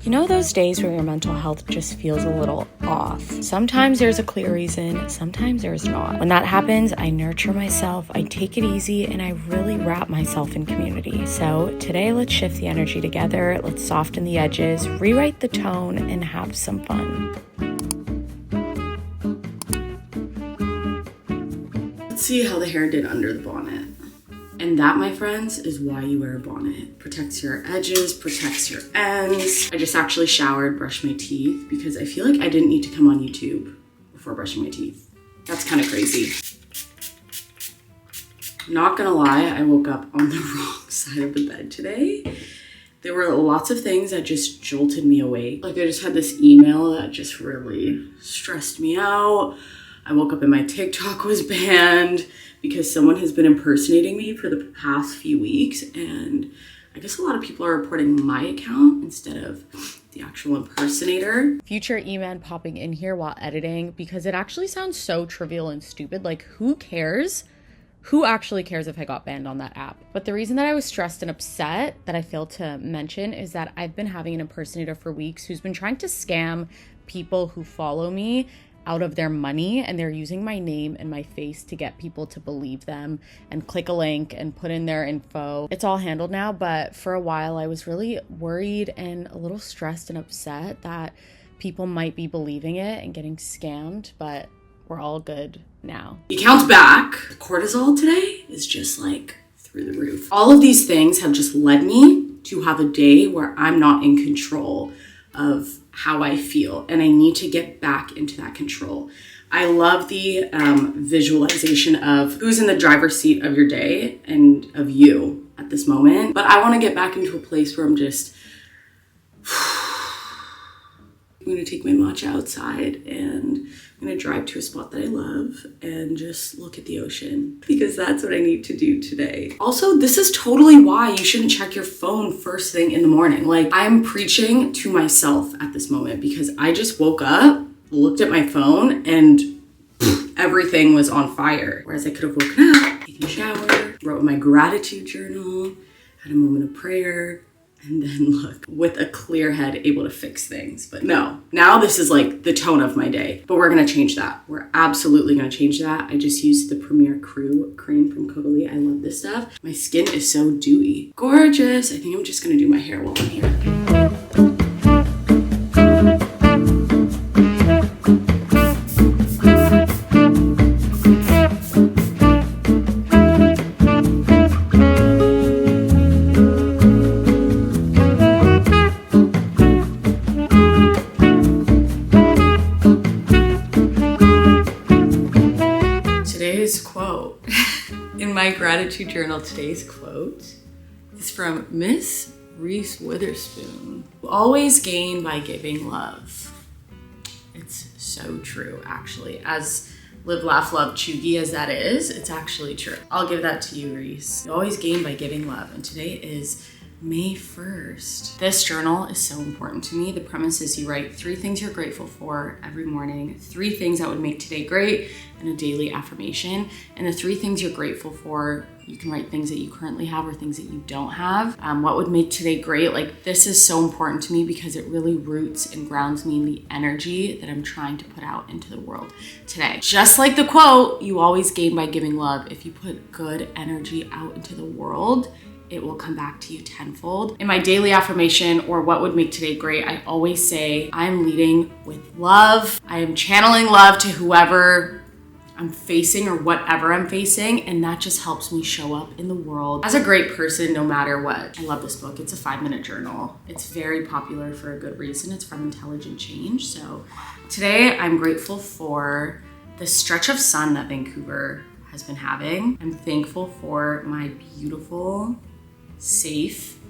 You know those days where your mental health just feels a little off? Sometimes there's a clear reason, sometimes there's not. When that happens, I nurture myself, I take it easy, and I really wrap myself in community. So today, let's shift the energy together, let's soften the edges, rewrite the tone, and have some fun. Let's see how the hair did under the bonnet. And that, my friends, is why you wear a bonnet. Protects your edges, protects your ends. I just actually showered, brushed my teeth, because I feel like I didn't need to come on YouTube before brushing my teeth. That's kind of crazy. Not gonna lie, I woke up on the wrong side of the bed today. There were lots of things that just jolted me awake. Like I just had this email that just really stressed me out. I woke up and my TikTok was banned because someone has been impersonating me for the past few weeks, and I guess a lot of people are reporting my account instead of the actual impersonator. Future E-man popping in here while editing because it actually sounds so trivial and stupid. Like, who cares? Who actually cares if I got banned on that app? But the reason that I was stressed and upset that I failed to mention is that I've been having an impersonator for weeks who's been trying to scam people who follow me out of their money, and they're using my name and my face to get people to believe them and click a link and put in their info. It's all handled now, but for a while I was really worried and a little stressed and upset that people might be believing it and getting scammed, but we're all good now. The account's back. The cortisol today is just like through the roof. All of these things have just led me to have a day where I'm not in control of how I feel, and I need to get back into that control. I love the visualization of who's in the driver's seat of your day and of you at this moment, but I want to get back into a place where I'm just I'm going to take my matcha outside and I'm going to drive to a spot that I love and just look at the ocean, because that's what I need to do today. Also, this is totally why you shouldn't check your phone first thing in the morning. Like, I'm preaching to myself at this moment because I just woke up, looked at my phone, and everything was on fire. Whereas I could have woken up, taken a shower, wrote my gratitude journal, had a moment of prayer, and then look, with a clear head, able to fix things. But no, now this is like the tone of my day. But we're gonna change that. We're absolutely gonna change that. I just used the Premier cream from Caudalie. I love this stuff. My skin is so dewy. Gorgeous. I think I'm just gonna do my hair while I'm here. Quote in my gratitude journal, today's quote is from Miss Reese Witherspoon. Always gain by giving love. It's so true, actually. As live, laugh, love, chuggy as that is, it's actually true. I'll give that to you, Reese. You always gain by giving love, and today is May 1st. This journal is so important to me. The premise is you write 3 things you're grateful for every morning, 3 things that would make today great, and a daily affirmation. And the 3 things you're grateful for, you can write things that you currently have or things that you don't have. What would make today great? Like, this is so important to me because it really roots and grounds me in the energy that I'm trying to put out into the world today. Just like the quote, you always gain by giving love. If you put good energy out into the world, it will come back to you tenfold. In my daily affirmation, or what would make today great, I always say, I'm leading with love. I am channeling love to whoever I'm facing or whatever I'm facing, and that just helps me show up in the world as a great person no matter what. I love this book. It's a 5-minute journal. It's very popular for a good reason. It's from Intelligent Change. So today I'm grateful for the stretch of sun that Vancouver has been having. I'm thankful for my beautiful, safe,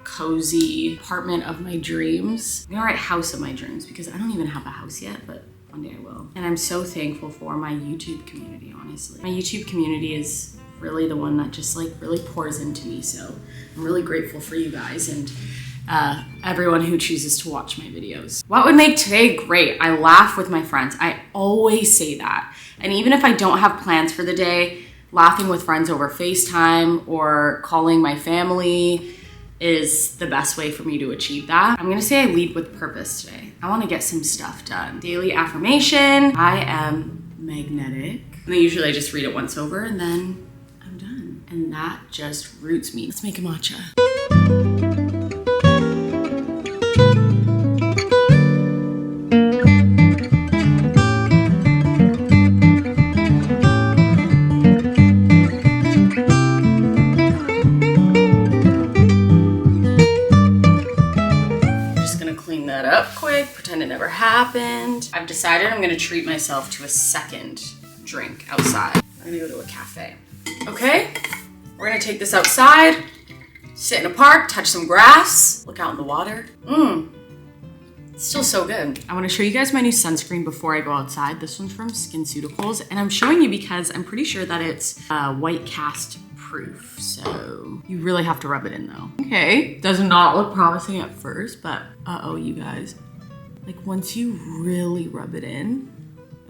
cozy apartment of my dreams. I'm gonna write house of my dreams because I don't even have a house yet, but one day I will. And I'm so thankful for my YouTube community, honestly. My YouTube community is really the one that just like really pours into me. So I'm really grateful for you guys and everyone who chooses to watch my videos. What would make today great? I laugh with my friends. I always say that. And even if I don't have plans for the day, laughing with friends over FaceTime or calling my family, is the best way for me to achieve that. I'm gonna say I lead with purpose today. I wanna get some stuff done. Daily affirmation, I am magnetic. And then usually I just read it once over and then I'm done. And that just roots me. Let's make a matcha. Pretend it never happened. I've decided I'm gonna treat myself to a second drink outside. I'm gonna go to a cafe. Okay, we're gonna take this outside, sit in a park, touch some grass, look out in the water. It's still so good. I wanna show you guys my new sunscreen before I go outside. This one's from SkinCeuticals, and I'm showing you because I'm pretty sure that it's white cast proof, so you really have to rub it in though. Okay, does not look promising at first, but uh-oh, you guys. Like once you really rub it in,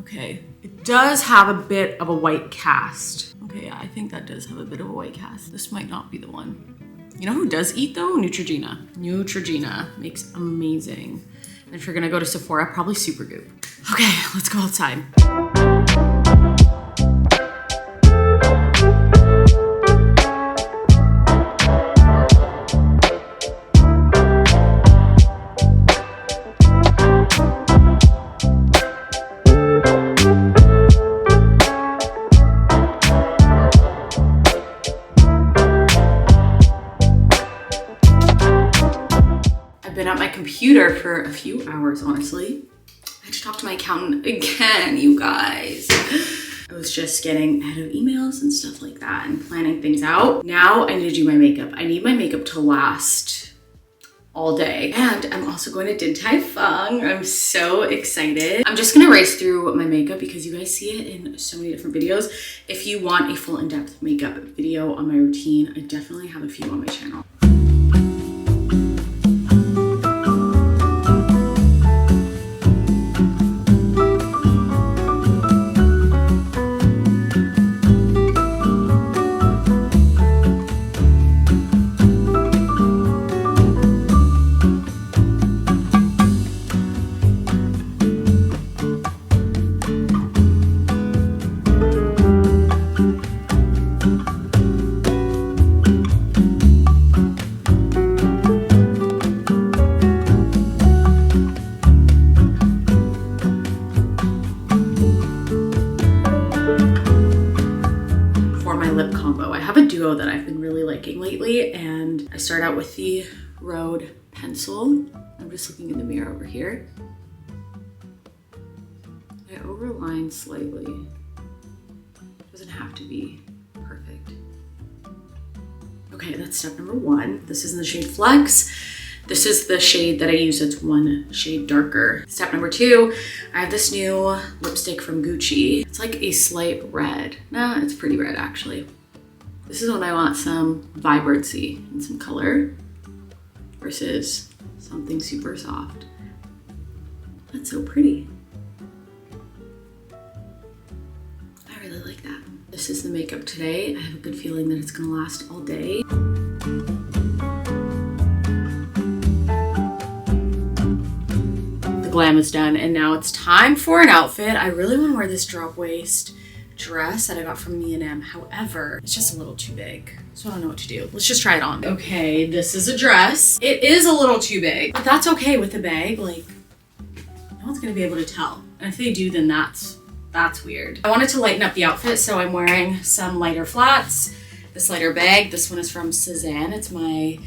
okay, it does have a bit of a white cast. Okay, yeah, I think that does have a bit of a white cast. This might not be the one. You know who does eat though? Neutrogena. Neutrogena makes amazing. And if you're gonna go to Sephora, probably Supergoop. Okay, let's go outside. Been at my computer for a few hours, honestly. I had to talk to my accountant again, you guys. I was just getting ahead of emails and stuff like that and planning things out. Now I need to do my makeup. I need my makeup to last all day. And I'm also going to Din Tai Fung. I'm so excited. I'm just gonna race through my makeup because you guys see it in so many different videos. If you want a full in-depth makeup video on my routine, I definitely have a few on my channel. That I've been really liking lately, and I start out with the Rode pencil. I'm just looking in the mirror over here. I overline slightly. It doesn't have to be perfect. Okay, that's step number one. This is in the shade Flex. This is the shade that I use. It's one shade darker. Step number two, I have this new lipstick from Gucci. It's like a slight red. Nah, it's pretty red actually. This is when I want some vibrancy and some color versus something super soft. That's so pretty. I really like that. This is the makeup today. I have a good feeling that it's gonna last all day. The glam is done, and now it's time for an outfit. I really wanna wear this drop waist dress that I got from M&M. However, it's just a little too big, so I don't know what to do. Let's just try it on. Okay, this is a dress. It is a little too big, but that's okay with the bag. Like, no one's gonna be able to tell. And if they do, then that's weird. I wanted to lighten up the outfit, so I'm wearing some lighter flats, this lighter bag. This one is from Sezane. It's my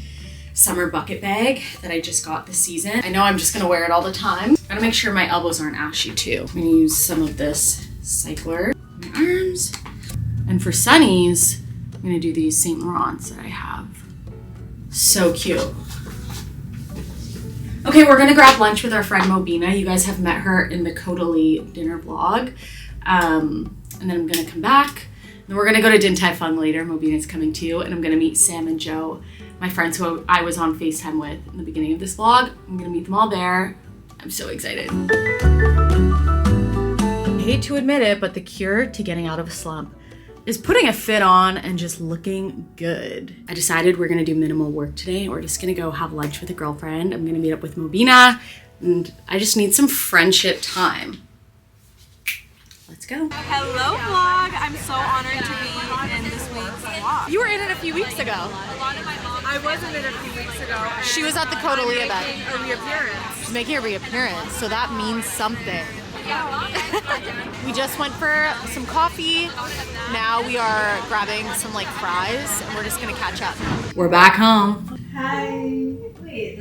summer bucket bag that I just got this season. I know I'm just gonna wear it all the time. I gotta make sure my elbows aren't ashy too. I'm gonna use some of this cycler. My arms. And for sunnies, I'm gonna do these Saint Laurents that I have. So cute. Okay, we're gonna grab lunch with our friend Mobina. You guys have met her in the Codally dinner vlog. And then I'm gonna come back. And we're gonna go to Din Tai Fung later. Mobina's coming too. And I'm gonna meet Sam and Joe, my friends who I was on FaceTime with in the beginning of this vlog. I'm gonna meet them all there. I'm so excited. I hate to admit it, but the cure to getting out of a slump is putting a fit on and just looking good. I decided we're gonna do minimal work today. We're just gonna go have lunch with a girlfriend. I'm gonna meet up with Mobina, and I just need some friendship time. Let's go. Hello vlog! I'm so honored to be in this week's vlog. You were in it a few weeks ago. I wasn't in it a few weeks ago. She was at the Codalia event. A reappearance. She's making a reappearance, so that means something. We just went for some coffee. Now we are grabbing some like fries and we're just gonna catch up. We're back home. Hi.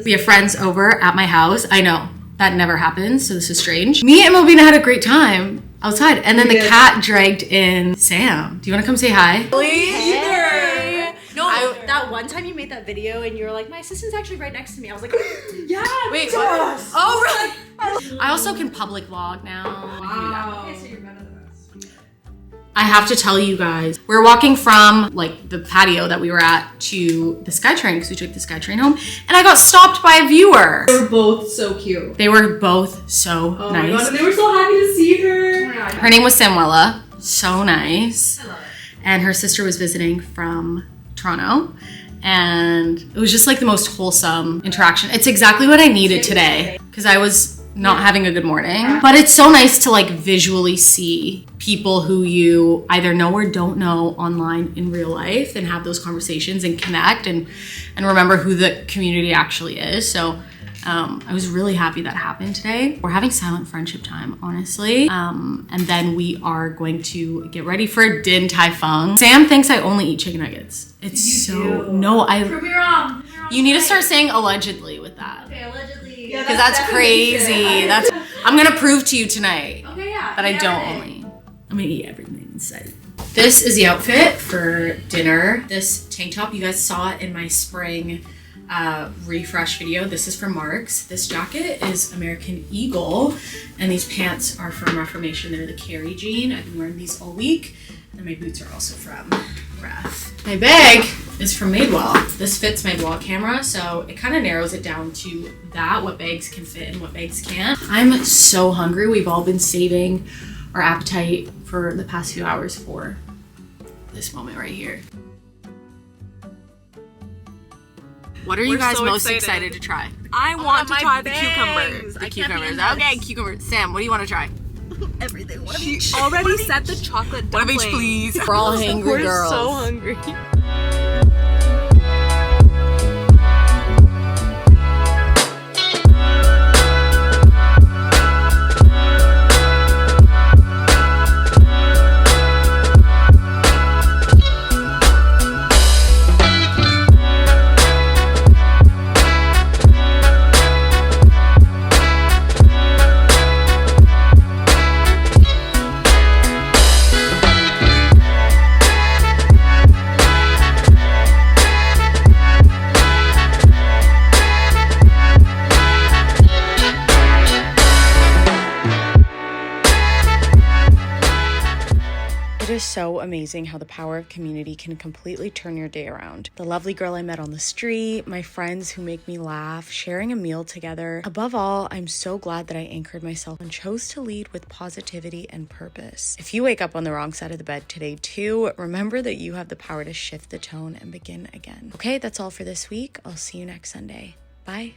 We have friends over at my house. I know, that never happens, so this is strange. Me and Mobina had a great time outside, and then the cat dragged in Sam. Do you wanna come say hi? Hey. No, that one time you made that video and you were like, my assistant's actually right next to me. I was like, Yeah. wait, what? Oh, really? I also can public vlog now. Wow. Okay, so you're better than us. I have to tell you guys, we're walking from like the patio that we were at to the SkyTrain because we took the SkyTrain home, and I got stopped by a viewer. They were both so cute. They were both so Oh my nice. god, and they were so happy to see her. Her name was Samuela. So nice. I love it. And her sister was visiting from Toronto. And it was just like the most wholesome interaction. It's exactly what I needed today because I was not having a good morning. But it's so nice to like visually see people who you either know or don't know online in real life and have those conversations and connect and remember who the community actually is. So I was really happy that happened today. We're having silent friendship time, honestly. And then we are going to get ready for Din Tai Fung. Sam thinks I only eat chicken nuggets. It's You do. no, Prove me wrong. you need to start saying allegedly with that. Okay, allegedly. Because that's crazy. I'm gonna prove to you tonight Okay, yeah. that I don't only. I'm gonna eat everything in sight. This is the outfit for dinner. This tank top, you guys saw it in my spring refresh video. This is from Marks. This jacket is American Eagle, and these pants are from Reformation. They're the Carry jean. I've been wearing these all week, and my boots are also from Ref. My bag is from Madewell. This fits my vlog camera, so it kind of narrows it down to that, what bags can fit and what bags can't. I'm so hungry. We've all been saving our appetite for the past few hours for this moment right here. What are you We're guys so most excited. excited to try? I want to my try the bangs. cucumbers. The cucumbers. Okay, cucumbers. Sam, what do you want to try? Everything. She already said the chocolate One of dumpling. each, please. We're all hangry We're girls. so hungry. It is so amazing how the power of community can completely turn your day around. The lovely girl I met on the street, my friends who make me laugh, sharing a meal together. Above all, I'm so glad that I anchored myself and chose to lead with positivity and purpose. If you wake up on the wrong side of the bed today too, remember that you have the power to shift the tone and begin again. Okay, that's all for this week. I'll see you next Sunday. Bye.